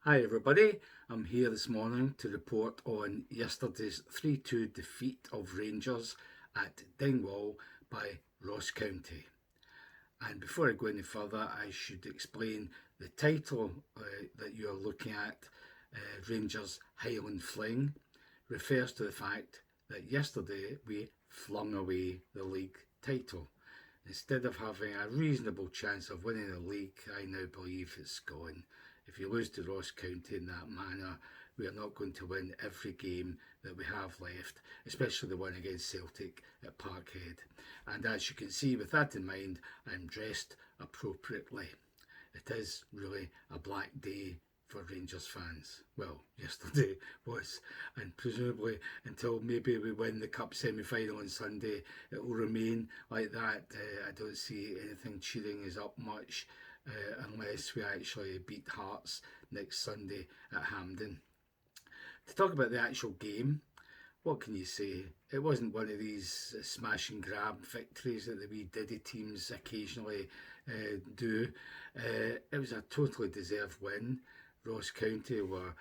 Hi everybody, I'm here this morning to report on yesterday's 3-2 defeat of Rangers at Dingwall by Ross County. And before I go any further, I should explain the title that you are looking at, Rangers Highland Fling, refers to the fact that yesterday we flung away the league title. Instead of having a reasonable chance of winning the league, I now believe it's gone. If you lose to Ross County in that manner, we are not going to win every game that we have left, especially the one against Celtic at Parkhead. And as you can see, with that in mind, I'm dressed appropriately. It is really a black day for Rangers fans. Well, yesterday was, and presumably until maybe we win the Cup semi-final on Sunday, it will remain like that. I don't see anything cheering us up much unless we actually beat Hearts next Sunday at Hampden. To talk about the actual game, what can you say? It wasn't one of these smash and grab victories that the wee Diddy teams occasionally do. It was a totally deserved win. Ross County were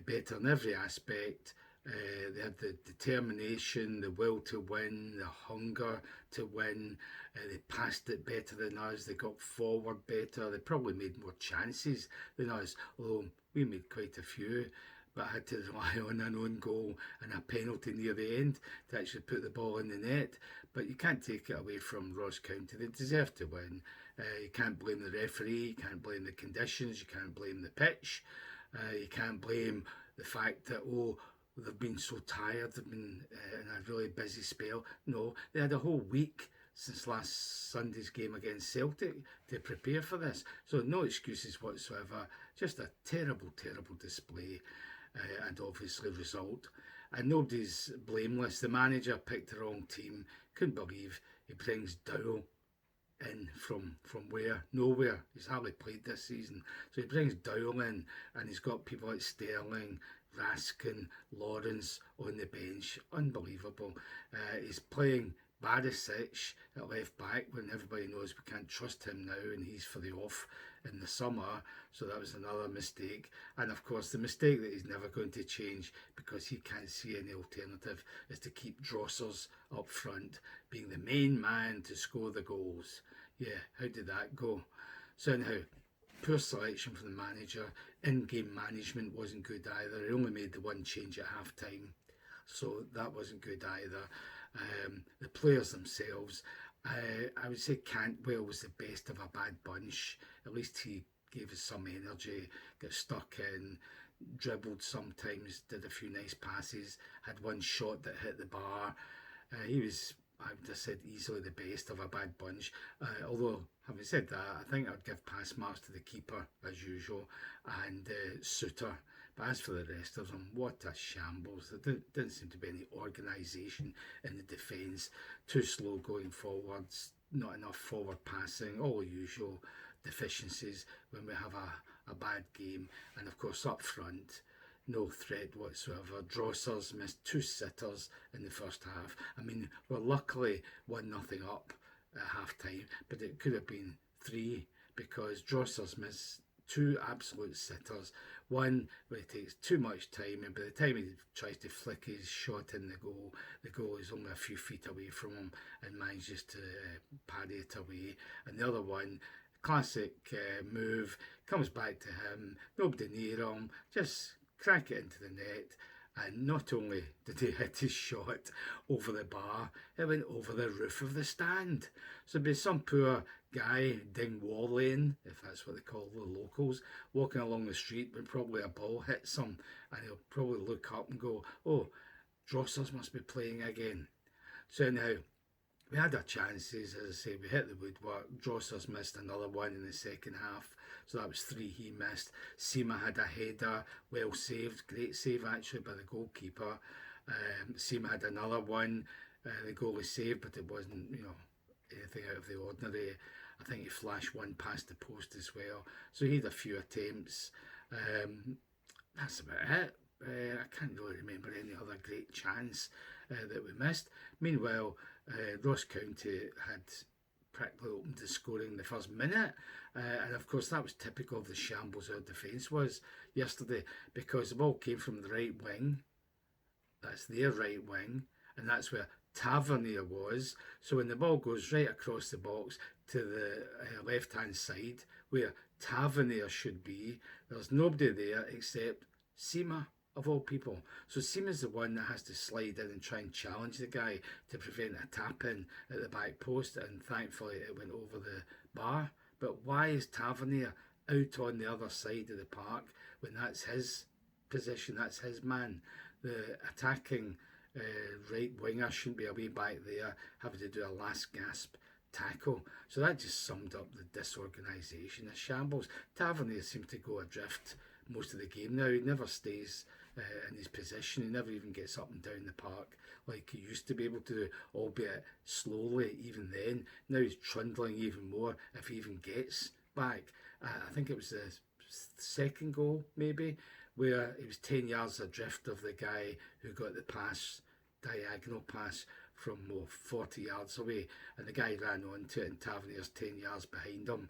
better in every aspect. They had the determination, the will to win, the hunger to win. They passed it better than us. They got forward better. They probably made more chances than us, although we made quite a few. But I had to rely on an own goal and a penalty near the end to actually put the ball in the net. But you can't take it away from Ross County. They deserve to win. You can't blame the referee, you can't blame the conditions, you can't blame the pitch, you can't blame the fact that, they've been so tired, they've been in a really busy spell. No, they had a whole week since last Sunday's game against Celtic to prepare for this. So no excuses whatsoever, just a terrible, terrible display and obviously result. And nobody's blameless. The manager picked the wrong team. Couldn't believe he brings Dowell in from where? Nowhere. He's hardly played this season. So he brings Dowell in and he's got people like Sterling, Raskin, Lawrence on the bench. Unbelievable. He's playing Barisic at left back when everybody knows we can't trust him now and he's for the off in the summer. So that was another mistake. And of course the mistake that he's never going to change because he can't see any alternative is to keep Drossers up front being the main man to score the goals. Yeah, how did that go? So anyhow, poor selection from the manager. In-game management wasn't good either. He only made the one change at half-time, so that wasn't good either. The players themselves, I would say Cantwell was the best of a bad bunch. At least he gave us some energy, got stuck in, dribbled sometimes, did a few nice passes, had one shot that hit the bar. He was, I would have said, easily the best of a bad bunch. Although, having said that, I think I'd give pass marks to the keeper, as usual, and Suter. But as for the rest of them, what a shambles. There didn't seem to be any organisation in the defence. Too slow going forwards, not enough forward passing, all usual deficiencies when we have a bad game. And of course, up front, no threat whatsoever. Drossers missed two sitters in the first half. I mean, we're luckily 1-0 up at half time, but it could have been 3 because Drossers missed two absolute sitters. One where it takes too much time, and by the time he tries to flick his shot in the goal is only a few feet away from him and manages to parry it away. And the other one, classic move, comes back to him, nobody near him, just crack it into the net. And not only did he hit his shot over the bar, it went over the roof of the stand. So there'd be some poor guy, Dingwall, if that's what they call the locals, walking along the street when probably a ball hits him and he'll probably look up and go, oh, Drossers must be playing again. So anyhow, we had our chances, as I say, we hit the woodwork. Drossers missed another one in the second half, so that was 3 he missed. Seema had a header, well saved, great save actually by the goalkeeper. Seema had another one, the goalie saved, but it wasn't, anything out of the ordinary. I think he flashed one past the post as well. So he had a few attempts. That's about it. I can't really remember any other great chance that we missed. Meanwhile, Ross County had practically opened the scoring in the first minute. And of course, that was typical of the shambles our defence was yesterday, because the ball came from the right wing. That's their right wing, and that's where Tavernier was. So when the ball goes right across the box to the left-hand side, where Tavernier should be, there's nobody there except Seema, of all people. So Seema's the one that has to slide in and try and challenge the guy to prevent a tap-in at the back post, and thankfully it went over the bar. But why is Tavernier out on the other side of the park when that's his position, that's his man? The attacking right winger shouldn't be away back there having to do a last gasp tackle. So that just summed up the disorganisation, the shambles. Tavernier seemed to go adrift most of the game now. He never stays in his position. He never even gets up and down the park like he used to be able to do, albeit slowly even then. Now he's trundling even more if he even gets back. I think it was the second goal maybe, where he was 10 yards adrift of the guy who got the pass, diagonal pass from 40 yards away, and the guy ran onto it and Tavernier's 10 yards behind him,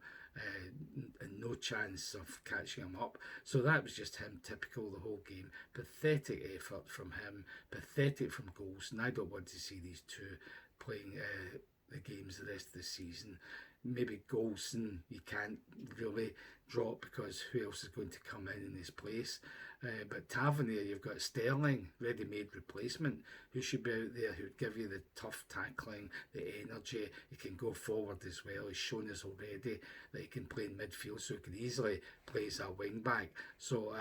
and no chance of catching him up. So that was just him, typical the whole game. Pathetic effort from him, pathetic from Golson. I don't want to see these two playing the games the rest of the season. Maybe Golson you can't really drop because who else is going to come in his place? But Tavernier, you've got Sterling, ready-made replacement, who should be out there, who would give you the tough tackling, the energy. He can go forward as well. He's shown us already that he can play in midfield, so he can easily play as a wing back. So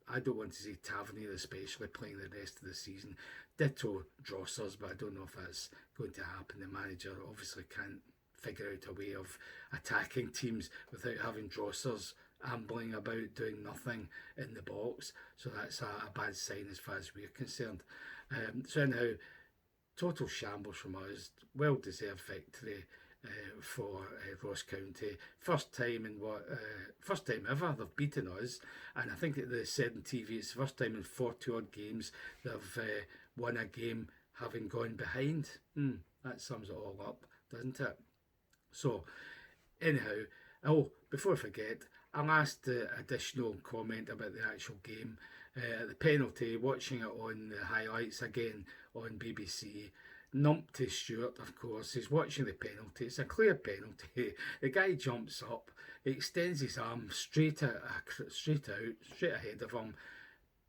I don't want to see Tavernier especially playing the rest of the season. Ditto Drossers, but I don't know if that's going to happen. The manager obviously can't figure out a way of attacking teams without having Drossers ambling about doing nothing in the box. So that's a bad sign as far as we're concerned. So anyhow, total shambles from us. Well deserved victory for Ross County. First time ever they've beaten us, and I think that they said on TV it's the first time in 40 odd games they've won a game having gone behind. That sums it all up, doesn't it? So anyhow, before I forget, a last additional comment about the actual game. The penalty, watching it on the highlights again on BBC, numpty Stewart, of course, he's watching the penalty. It's a clear penalty. The guy jumps up, he extends his arm straight ahead of him,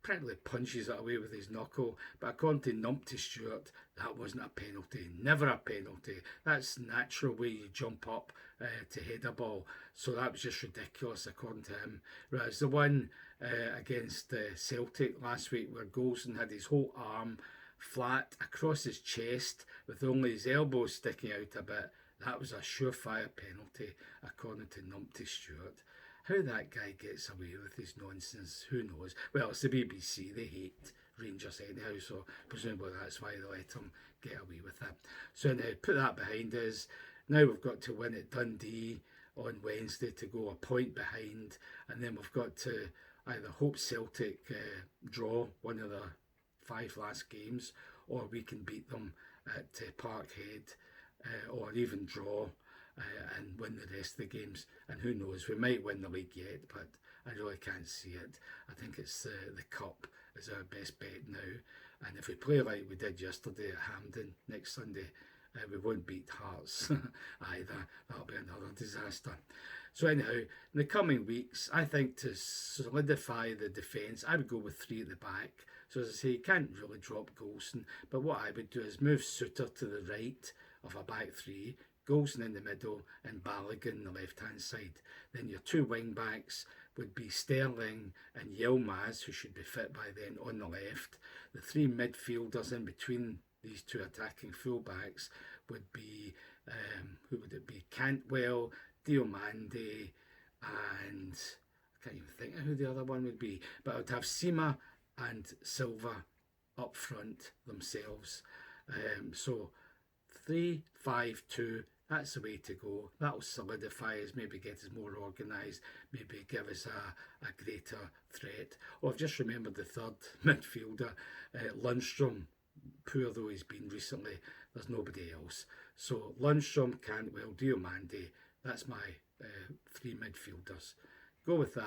practically punches it away with his knuckle. But according to Numpty Stewart, that wasn't a penalty. Never a penalty. That's the natural way you jump up to head a ball. So that was just ridiculous according to him. Whereas the one against Celtic last week, where Golson had his whole arm flat across his chest with only his elbows sticking out a bit, that was a surefire penalty according to Numpty Stewart. How that guy gets away with his nonsense, who knows? Well, it's the BBC, they hate Rangers anyhow, so presumably that's why they let him get away with it. So now, put that behind us. Now we've got to win at Dundee on Wednesday to go a point behind, and then we've got to either hope Celtic draw one of their 5 last games, or we can beat them at Parkhead, or even draw and win the rest of the games. And who knows, we might win the league yet, but I really can't see it. I think it's the cup is our best bet now, and if we play like we did yesterday at Hampden next Sunday, we won't beat Hearts either. That'll be another disaster. So anyhow, in the coming weeks, I think to solidify the defence, I would go with 3 at the back. So as I say, you can't really drop Golson, but what I would do is move Suter to the right of a back 3, Golson in the middle and Balogun the left-hand side. Then your 2 wing-backs would be Sterling and Yilmaz, who should be fit by then, on the left. The 3 midfielders in between these 2 attacking full-backs would be, who would it be? Cantwell, Diomande, and I can't even think of who the other one would be. But I would have Seema and Silva up front themselves. So 3-5-2, that's the way to go. That'll solidify us, maybe get us more organised, maybe give us a greater threat. Oh, I've just remembered the third midfielder, Lundstrom, poor though he's been recently, there's nobody else. So Lundstrom, Cantwell, Diomande, that's my three midfielders. Go with that.